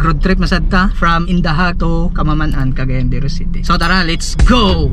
mag road trip masad ta from Indaha to Kamamanan, Cagayan de Oro City. So tara, let's go!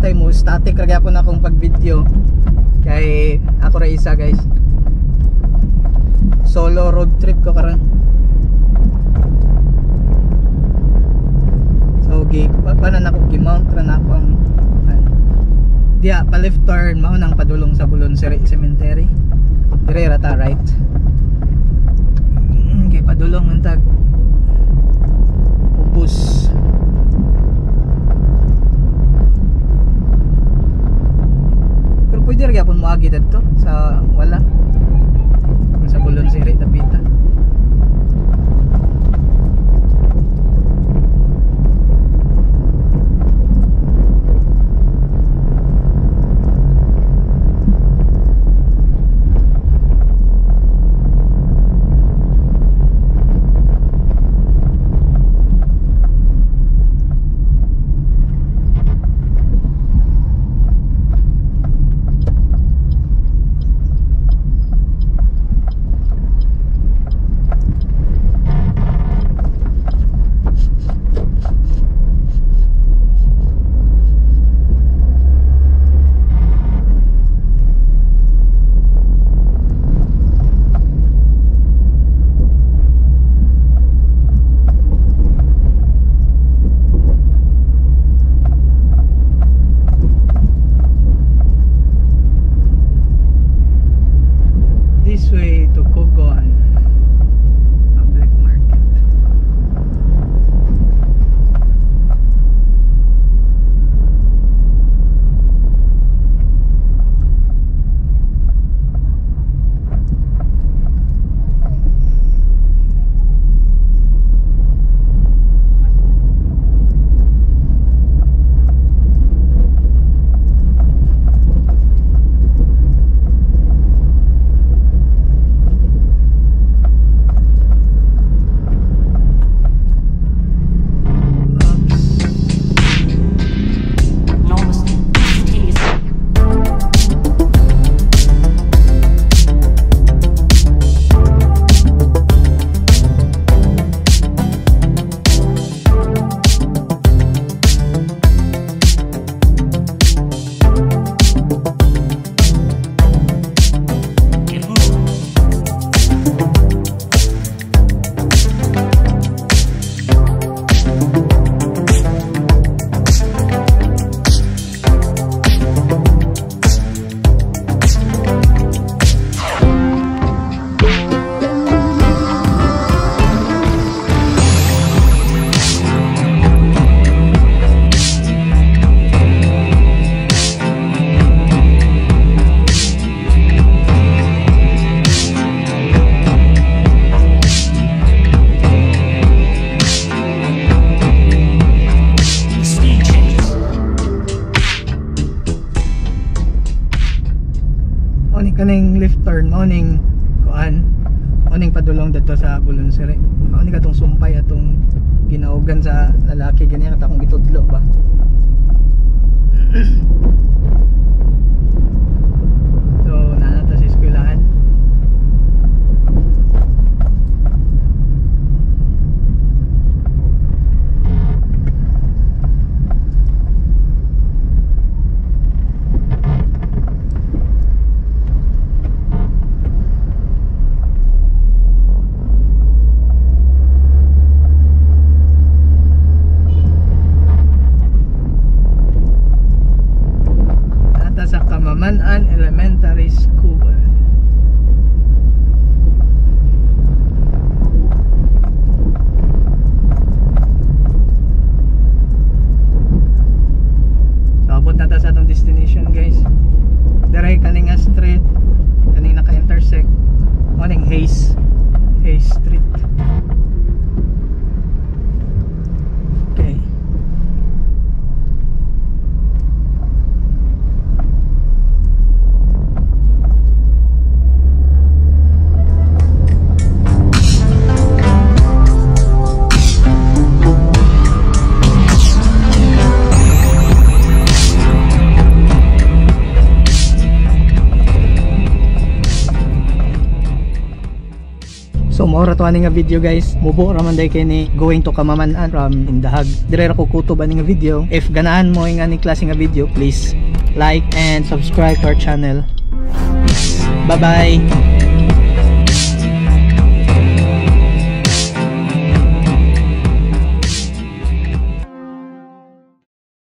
tay mo static ra gyapon akong pag video kay ako ra isa guys, solo road trip ko karon. So panan ako gi-mount ra na ako ang diya pa left turn mao nang padulong sa Bulon Cemetery. Dire ra ta right. Kay padulong man tag ubos. Pero pwede ra gyapon moagi didto sa wala. Sa Bulon Siri Tapita. Kaning left turn morning kuan morning padulong dito sa Bulon Siri. Mao ni katong sumpay atong ginaugan sa lalaki ganiya kat akong gitudlo ba. So nanata sa eskwelahan. Kamaman-an Elementary School. So abot na ta sa atong destination guys. Dire kaning street, kaning naka-intersect kaning Hayes Street. Okay. So maura to ani nga video guys. Mubo raman day kay ni going to Kamamanan from Indahag. Dire ra ko kutob ani nga video. If ganaan mo nga ni klase nga video, please like and subscribe to our channel. Bye bye.